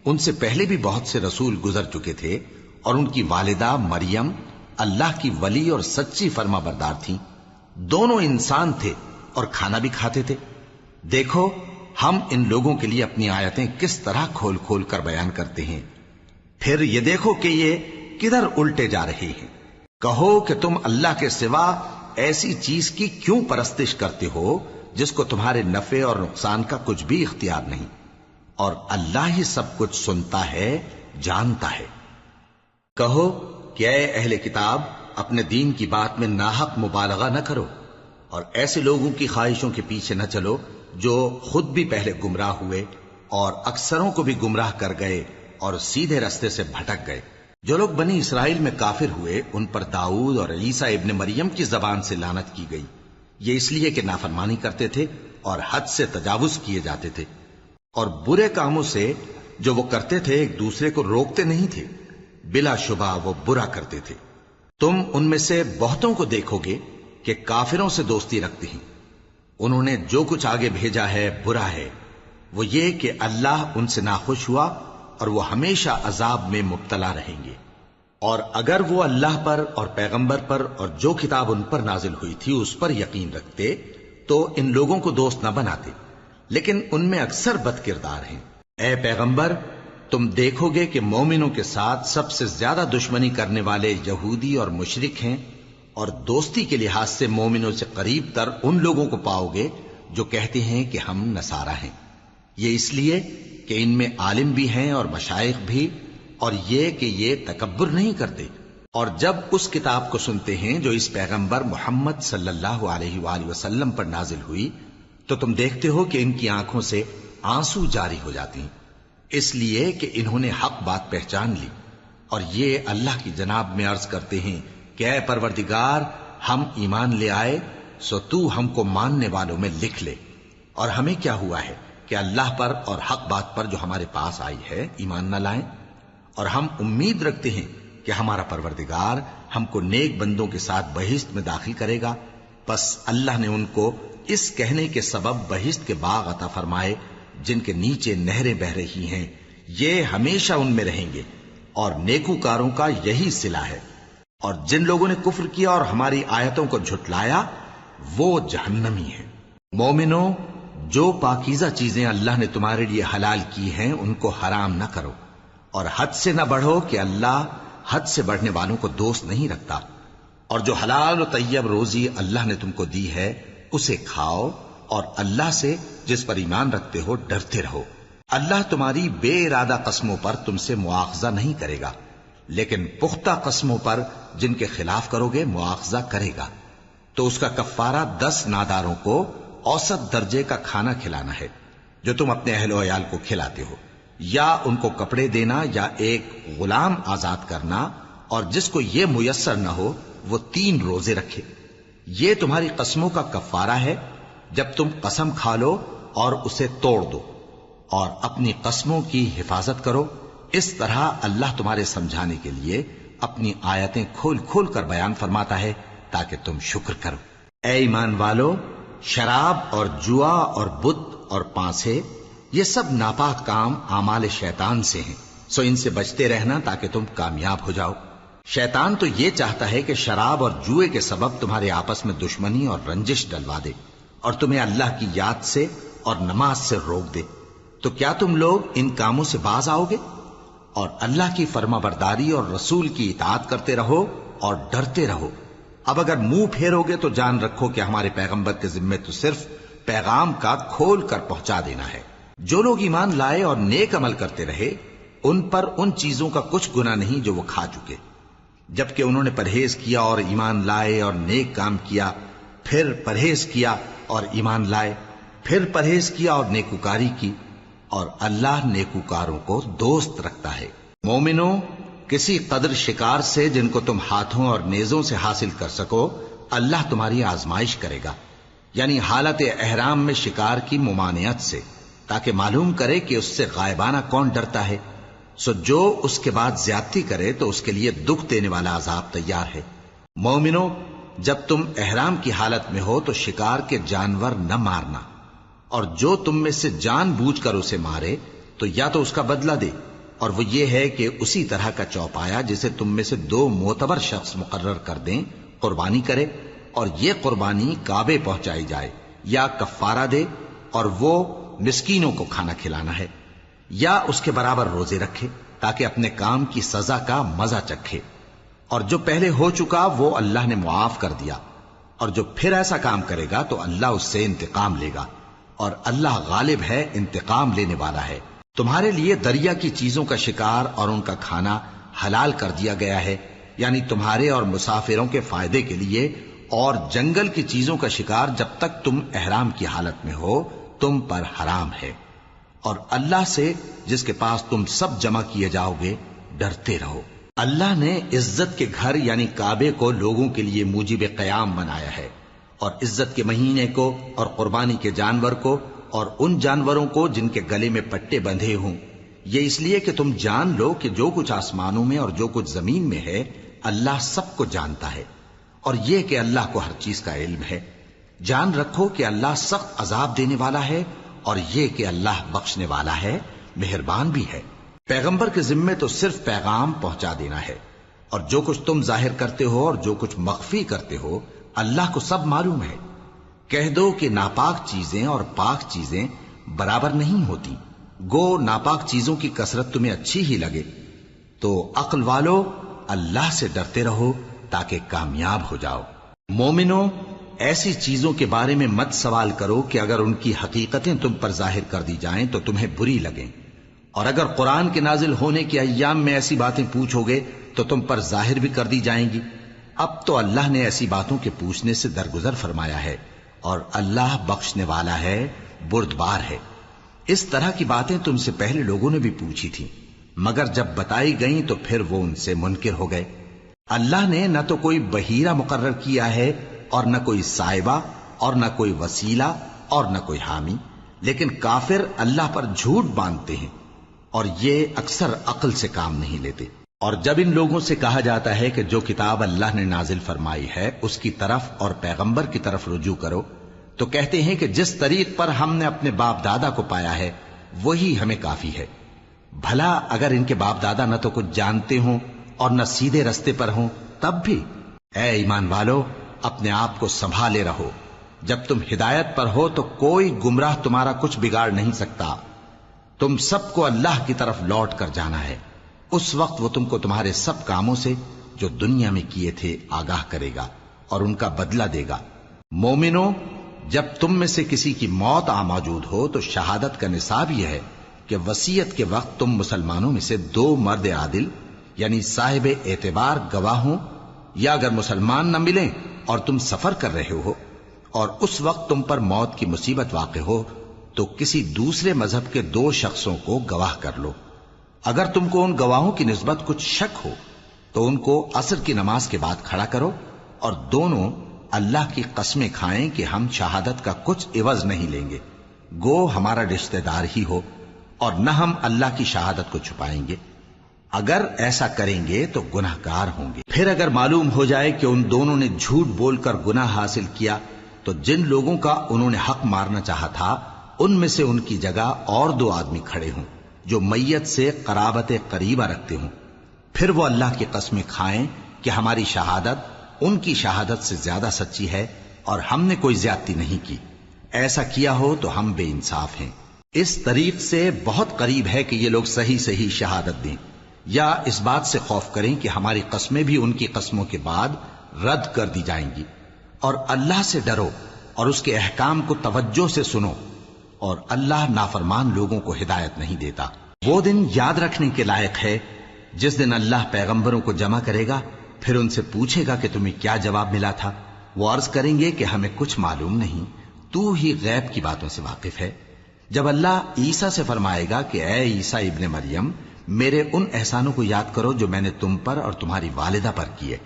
ان سے پہلے بھی بہت سے رسول گزر چکے تھے، اور ان کی والدہ مریم اللہ کی ولی اور سچی فرما بردار تھیں، دونوں انسان تھے اور کھانا بھی کھاتے تھے۔ دیکھو ہم ان لوگوں کے لیے اپنی آیتیں کس طرح کھول کھول کر بیان کرتے ہیں، پھر یہ دیکھو کہ یہ کدھر الٹے جا رہے ہیں۔ کہو کہ تم اللہ کے سوا ایسی چیز کی کیوں پرستش کرتے ہو جس کو تمہارے نفع اور نقصان کا کچھ بھی اختیار نہیں، اور اللہ ہی سب کچھ سنتا ہے، جانتا ہے۔ کہو کہ اے اہل کتاب، اپنے دین کی بات میں ناحق مبالغہ نہ کرو، اور ایسے لوگوں کی خواہشوں کے پیچھے نہ چلو جو خود بھی پہلے گمراہ ہوئے اور اکثروں کو بھی گمراہ کر گئے اور سیدھے رستے سے بھٹک گئے۔ جو لوگ بنی اسرائیل میں کافر ہوئے ان پر داؤد اور عیسیٰ ابن مریم کی زبان سے لعنت کی گئی، یہ اس لیے کہ نافرمانی کرتے تھے اور حد سے تجاوز کیے جاتے تھے، اور برے کاموں سے جو وہ کرتے تھے ایک دوسرے کو روکتے نہیں تھے، بلا شبہ وہ برا کرتے تھے۔ تم ان میں سے بہتوں کو دیکھو گے کہ کافروں سے دوستی رکھتے ہیں، انہوں نے جو کچھ آگے بھیجا ہے برا ہے، وہ یہ کہ اللہ ان سے ناخوش ہوا اور وہ ہمیشہ عذاب میں مبتلا رہیں گے۔ اور اگر وہ اللہ پر اور پیغمبر پر اور جو کتاب ان پر نازل ہوئی تھی اس پر یقین رکھتے تو ان لوگوں کو دوست نہ بناتے، لیکن ان میں اکثر بد کردار ہیں۔ اے پیغمبر، تم دیکھو گے کہ مومنوں کے ساتھ سب سے زیادہ دشمنی کرنے والے یہودی اور مشرک ہیں، اور دوستی کے لحاظ سے مومنوں سے قریب تر ان لوگوں کو پاؤ گے جو کہتے ہیں کہ ہم نصارہ ہیں۔ یہ اس لیے کہ ان میں عالم بھی ہیں اور مشائخ بھی، اور یہ کہ یہ تکبر نہیں کرتے۔ اور جب اس کتاب کو سنتے ہیں جو اس پیغمبر محمد صلی اللہ علیہ وآلہ وسلم پر نازل ہوئی تو تم دیکھتے ہو کہ ان کی آنکھوں سے آنسو جاری ہو جاتی ہیں، اس لیے کہ انہوں نے حق بات پہچان لی، اور یہ اللہ کی جناب میں عرض کرتے ہیں کہ اے پروردگار، ہم ایمان لے آئے سو تو ہم کو ماننے والوں میں لکھ لے۔ اور ہمیں کیا ہوا ہے کہ اللہ پر اور حق بات پر جو ہمارے پاس آئی ہے ایمان نہ لائیں، اور ہم امید رکھتے ہیں کہ ہمارا پروردگار ہم کو نیک بندوں کے ساتھ بہشت میں داخل کرے گا۔ پس اللہ نے ان کو اس کہنے کے سبب بہشت کے باغ عطا فرمائے جن کے نیچے نہریں بہ رہی ہیں، یہ ہمیشہ ان میں رہیں گے، اور نیکوکاروں کا یہی صلہ ہے۔ اور جن لوگوں نے کفر کیا اور ہماری آیتوں کو جھٹلایا وہ جہنمی ہیں۔ مومنوں، جو پاکیزہ چیزیں اللہ نے تمہارے لیے حلال کی ہیں ان کو حرام نہ کرو، اور حد سے نہ بڑھو کہ اللہ حد سے بڑھنے والوں کو دوست نہیں رکھتا۔ اور جو حلال و طیب روزی اللہ نے تم کو دی ہے اسے کھاؤ، اور اللہ سے جس پر ایمان رکھتے ہو ڈرتے رہو۔ اللہ تمہاری بے ارادہ قسموں پر تم سے مواخذہ نہیں کرے گا، لیکن پختہ قسموں پر جن کے خلاف کرو گے مواخذہ کرے گا۔ تو اس کا کفارہ 10 ناداروں کو اوسط درجے کا کھانا کھلانا ہے جو تم اپنے اہل و عیال کو کھلاتے ہو، یا ان کو کپڑے دینا یا ایک غلام آزاد کرنا، اور جس کو یہ میسر نہ ہو وہ 3 روزے رکھے۔ یہ تمہاری قسموں کا کفارہ ہے جب تم قسم کھا لو اور اسے توڑ دو، اور اپنی قسموں کی حفاظت کرو۔ اس طرح اللہ تمہارے سمجھانے کے لیے اپنی آیتیں کھول کھول کر بیان فرماتا ہے تاکہ تم شکر کرو۔ اے ایمان والو، شراب اور جوا اور بت اور پانسے یہ سب ناپاک کام اعمال شیطان سے ہیں، سو ان سے بچتے رہنا تاکہ تم کامیاب ہو جاؤ۔ شیطان تو یہ چاہتا ہے کہ شراب اور جوئے کے سبب تمہارے آپس میں دشمنی اور رنجش ڈلوا دے، اور تمہیں اللہ کی یاد سے اور نماز سے روک دے۔ تو کیا تم لوگ ان کاموں سے باز آؤ گے؟ اور اللہ کی فرما برداری اور رسول کی اطاعت کرتے رہو اور ڈرتے رہو۔ اب اگر منہ پھیرو گے تو جان رکھو کہ ہمارے پیغمبر کے ذمے تو صرف پیغام کا کھول کر پہنچا دینا ہے۔ جو لوگ ایمان لائے اور نیک عمل کرتے رہے ان پر ان چیزوں کا کچھ گناہ نہیں جو وہ کھا چکے، جبکہ انہوں نے پرہیز کیا اور ایمان لائے اور نیک کام کیا، پھر پرہیز کیا اور ایمان لائے، پھر پرہیز کیا اور نیکوکاری کی، اور اللہ نیکوکاروں کو دوست رکھتا ہے۔ مومنوں، کسی قدر شکار سے جن کو تم ہاتھوں اور نیزوں سے حاصل کر سکو اللہ تمہاری آزمائش کرے گا، یعنی حالت احرام میں شکار کی ممانعت سے، تاکہ معلوم کرے کہ اس سے غائبانہ کون ڈرتا ہے۔ سو جو اس کے بعد زیادتی کرے تو اس کے لیے دکھ دینے والا عذاب تیار ہے۔ مومنوں، جب تم احرام کی حالت میں ہو تو شکار کے جانور نہ مارنا، اور جو تم میں سے جان بوجھ کر اسے مارے تو یا تو اس کا بدلہ دے، اور وہ یہ ہے کہ اسی طرح کا چوپایا جسے تم میں سے 2 معتبر شخص مقرر کر دیں قربانی کرے، اور یہ قربانی کعبے پہنچائی جائے، یا کفارہ دے اور وہ مسکینوں کو کھانا کھلانا ہے، یا اس کے برابر روزے رکھے تاکہ اپنے کام کی سزا کا مزہ چکھے۔ اور جو پہلے ہو چکا وہ اللہ نے معاف کر دیا، اور جو پھر ایسا کام کرے گا تو اللہ اس سے انتقام لے گا، اور اللہ غالب ہے، انتقام لینے والا ہے۔ تمہارے لیے دریا کی چیزوں کا شکار اور ان کا کھانا حلال کر دیا گیا ہے، یعنی تمہارے اور مسافروں کے فائدے کے لیے، اور جنگل کی چیزوں کا شکار جب تک تم احرام کی حالت میں ہو تم پر حرام ہے۔ اور اللہ سے جس کے پاس تم سب جمع کیے جاؤ گے ڈرتے رہو۔ اللہ نے عزت کے گھر یعنی کعبے کو لوگوں کے لیے موجب قیام بنایا ہے، اور عزت کے مہینے کو اور قربانی کے جانور کو اور ان جانوروں کو جن کے گلے میں پٹے بندھے ہوں، یہ اس لیے کہ تم جان لو کہ جو کچھ آسمانوں میں اور جو کچھ زمین میں ہے اللہ سب کو جانتا ہے، اور یہ کہ اللہ کو ہر چیز کا علم ہے۔ جان رکھو کہ اللہ سخت عذاب دینے والا ہے، اور یہ کہ اللہ بخشنے والا ہے، مہربان بھی ہے۔ پیغمبر کے ذمے تو صرف پیغام پہنچا دینا ہے، اور جو کچھ تم ظاہر کرتے ہو اور جو کچھ مخفی کرتے ہو اللہ کو سب معلوم ہے۔ کہہ دو کہ ناپاک چیزیں اور پاک چیزیں برابر نہیں ہوتی، گو ناپاک چیزوں کی کثرت تمہیں اچھی ہی لگے، تو عقل والو اللہ سے ڈرتے رہو تاکہ کامیاب ہو جاؤ۔ مومنو، ایسی چیزوں کے بارے میں مت سوال کرو کہ اگر ان کی حقیقتیں تم پر ظاہر کر دی جائیں تو تمہیں بری لگیں، اور اگر قرآن کے نازل ہونے کے ایام میں ایسی باتیں پوچھو گے تو تم پر ظاہر بھی کر دی جائیں گی۔ اب تو اللہ نے ایسی باتوں کے پوچھنے سے درگزر فرمایا ہے، اور اللہ بخشنے والا ہے، بردبار ہے۔ اس طرح کی باتیں تم سے پہلے لوگوں نے بھی پوچھی تھی، مگر جب بتائی گئیں تو پھر وہ ان سے منکر ہو گئے۔ اللہ نے نہ تو کوئی بحیرہ مقرر کیا ہے اور نہ کوئی سائبہ اور نہ کوئی وسیلہ اور نہ کوئی حامی، لیکن کافر اللہ پر جھوٹ باندھتے ہیں اور یہ اکثر عقل سے کام نہیں لیتے۔ اور جب ان لوگوں سے کہا جاتا ہے کہ جو کتاب اللہ نے نازل فرمائی ہے اس کی طرف اور پیغمبر کی طرف رجوع کرو، تو کہتے ہیں کہ جس طریق پر ہم نے اپنے باپ دادا کو پایا ہے وہی ہمیں کافی ہے۔ بھلا اگر ان کے باپ دادا نہ تو کچھ جانتے ہوں اور نہ سیدھے رستے پر ہوں تب بھی؟ اے ایمان والو، اپنے آپ کو سنبھالے رہو، جب تم ہدایت پر ہو تو کوئی گمراہ تمہارا کچھ بگاڑ نہیں سکتا۔ تم سب کو اللہ کی طرف لوٹ کر جانا ہے، اس وقت وہ تم کو تمہارے سب کاموں سے جو دنیا میں کیے تھے آگاہ کرے گا اور ان کا بدلہ دے گا۔ مومنو، جب تم میں سے کسی کی موت آ موجود ہو تو شہادت کا نصاب یہ ہے کہ وصیت کے وقت تم مسلمانوں میں سے 2 مرد عادل یعنی صاحب اعتبار گواہ ہوں، یا اگر مسلمان نہ ملیں اور تم سفر کر رہے ہو اور اس وقت تم پر موت کی مصیبت واقع ہو تو کسی دوسرے مذہب کے 2 شخصوں کو گواہ کر لو۔ اگر تم کو ان گواہوں کی نسبت کچھ شک ہو تو ان کو عصر کی نماز کے بعد کھڑا کرو، اور دونوں اللہ کی قسمیں کھائیں کہ ہم شہادت کا کچھ عوض نہیں لیں گے، گو ہمارا رشتہ دار ہی ہو، اور نہ ہم اللہ کی شہادت کو چھپائیں گے۔ اگر ایسا کریں گے تو گناہ گار ہوں گے۔ پھر اگر معلوم ہو جائے کہ ان دونوں نے جھوٹ بول کر گناہ حاصل کیا تو جن لوگوں کا انہوں نے حق مارنا چاہا تھا ان میں سے ان کی جگہ اور 2 آدمی کھڑے ہوں جو میت سے قرابت قریبہ رکھتے ہوں، پھر وہ اللہ کی قسمیں کھائیں کہ ہماری شہادت ان کی شہادت سے زیادہ سچی ہے اور ہم نے کوئی زیادتی نہیں کی۔ ایسا کیا ہو تو ہم بے انصاف ہیں۔ اس طریق سے بہت قریب ہے کہ یہ لوگ صحیح شہادت دیں، یا اس بات سے خوف کریں کہ ہماری قسمیں بھی ان کی قسموں کے بعد رد کر دی جائیں گی۔ اور اللہ سے ڈرو اور اس کے احکام کو توجہ سے سنو، اور اللہ نافرمان لوگوں کو ہدایت نہیں دیتا۔ وہ دن یاد رکھنے کے لائق ہے جس دن اللہ پیغمبروں کو جمع کرے گا، پھر ان سے پوچھے گا کہ تمہیں کیا جواب ملا تھا۔ وہ عرض کریں گے کہ ہمیں کچھ معلوم نہیں، تو ہی غیب کی باتوں سے واقف ہے۔ جب اللہ عیسیٰ سے فرمائے گا کہ اے عیسیٰ ابن مریم، میرے ان احسانوں کو یاد کرو جو میں نے تم پر اور تمہاری والدہ پر کیے،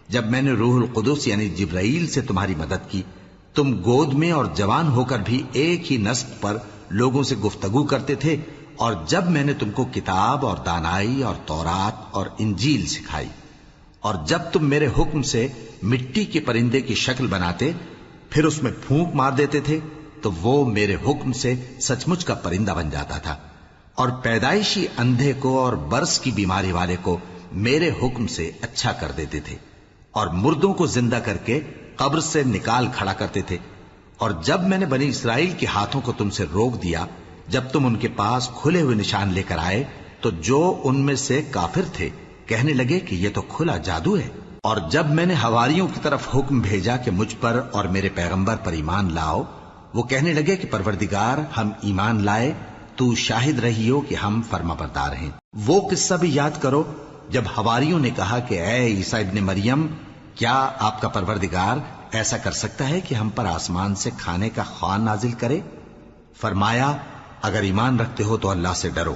جب میں نے روح القدس یعنی جبرائیل سے تمہاری مدد کی، تم گود میں اور جوان ہو کر بھی ایک ہی نسق پر لوگوں سے گفتگو کرتے تھے، اور جب میں نے تم کو کتاب اور دانائی اور تورات اور انجیل سکھائی، اور جب تم میرے حکم سے مٹی کے پرندے کی شکل بناتے پھر اس میں پھونک مار دیتے تھے تو وہ میرے حکم سے سچ مچ کا پرندہ بن جاتا تھا، اور پیدائشی اندھے کو اور برس کی بیماری والے کو میرے حکم سے اچھا کر دیتے تھے، اور مردوں کو زندہ کر کے قبر سے نکال کھڑا کرتے تھے۔ اور جب میں نے بنی اسرائیل کے ہاتھوں کو تم سے روک دیا جب تم ان کے پاس کھلے ہوئے نشان لے کر آئے تو جو ان میں سے کافر تھے کہنے لگے کہ یہ تو کھلا جادو ہے۔ اور جب میں نے حواریوں کی طرف حکم بھیجا کہ مجھ پر اور میرے پیغمبر پر ایمان لاؤ، وہ کہنے لگے کہ پروردگار ہم ایمان لائے، تو شاہد رہی ہو کہ ہم فرما بردار ہیں۔ وہ قصہ بھی یاد کرو جب حواریوں نے کہا کہ اے عیسیٰ ابن مریم، کیا آپ کا پروردگار ایسا کر سکتا ہے کہ ہم پر آسمان سے کھانے کا خوان نازل کرے؟ فرمایا اگر ایمان رکھتے ہو تو اللہ سے ڈرو۔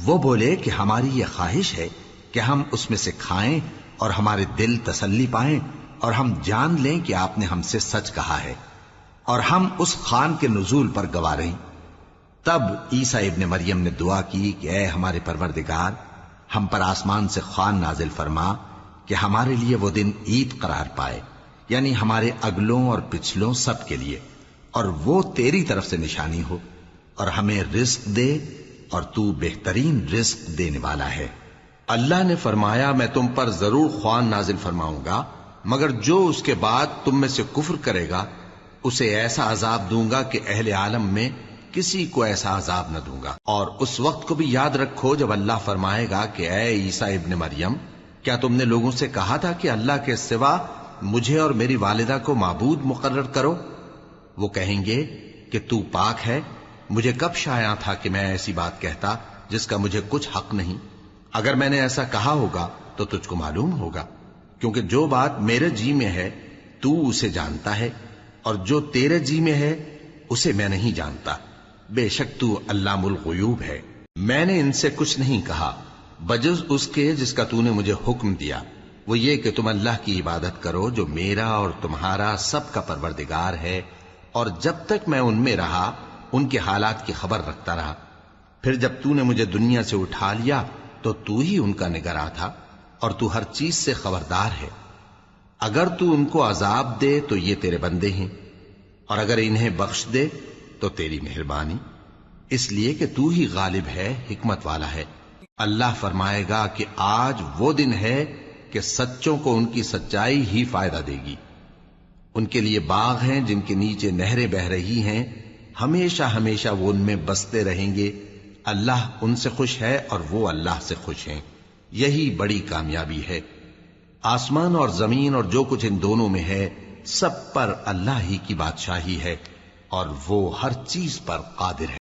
وہ بولے کہ ہماری یہ خواہش ہے کہ ہم اس میں سے کھائیں اور ہمارے دل تسلی پائیں اور ہم جان لیں کہ آپ نے ہم سے سچ کہا ہے اور ہم اس خان کے نزول پر گواہ رہیں۔ تب عیسیٰ ابن مریم نے دعا کی کہ اے ہمارے پروردگار، ہم پر آسمان سے خوان نازل فرما کہ ہمارے لیے وہ دن عید قرار پائے، یعنی ہمارے اگلوں اور پچھلوں سب کے لیے، اور وہ تیری طرف سے نشانی ہو، اور ہمیں رزق دے اور تو بہترین رزق دینے والا ہے۔ اللہ نے فرمایا میں تم پر ضرور خوان نازل فرماؤں گا، مگر جو اس کے بعد تم میں سے کفر کرے گا اسے ایسا عذاب دوں گا کہ اہل عالم میں کسی کو ایسا عذاب نہ دوں گا۔ اور اس وقت کو بھی یاد رکھو جب اللہ فرمائے گا کہ اے عیسیٰ ابن مریم، کیا تم نے لوگوں سے کہا تھا کہ اللہ کے سوا مجھے اور میری والدہ کو معبود مقرر کرو؟ وہ کہیں گے کہ تو پاک ہے، مجھے کب شایع تھا کہ میں ایسی بات کہتا جس کا مجھے کچھ حق نہیں۔ اگر میں نے ایسا کہا ہوگا تو تجھ کو معلوم ہوگا، کیونکہ جو بات میرے جی میں ہے تو اسے جانتا ہے، اور جو تیرے جی میں ہے اسے میں نہیں جانتا۔ بے شک تو علام الغیوب ہے۔ میں نے ان سے کچھ نہیں کہا بجز اس کے جس کا تو نے مجھے حکم دیا، وہ یہ کہ تم اللہ کی عبادت کرو جو میرا اور تمہارا سب کا پروردگار ہے، اور جب تک میں ان میں رہا ان کے حالات کی خبر رکھتا رہا۔ پھر جب تو نے مجھے دنیا سے اٹھا لیا تو تو ہی ان کا نگراں تھا، اور تو ہر چیز سے خبردار ہے۔ اگر تو ان کو عذاب دے تو یہ تیرے بندے ہیں، اور اگر انہیں بخش دے تو تیری مہربانی، اس لیے کہ تو ہی غالب ہے، حکمت والا ہے۔ اللہ فرمائے گا کہ آج وہ دن ہے کہ سچوں کو ان کی سچائی ہی فائدہ دے گی۔ ان کے لیے باغ ہیں جن کے نیچے نہریں بہ رہی ہیں، ہمیشہ ہمیشہ وہ ان میں بستے رہیں گے۔ اللہ ان سے خوش ہے اور وہ اللہ سے خوش ہیں، یہی بڑی کامیابی ہے۔ آسمان اور زمین اور جو کچھ ان دونوں میں ہے سب پر اللہ ہی کی بادشاہی ہے، اور وہ ہر چیز پر قادر ہے۔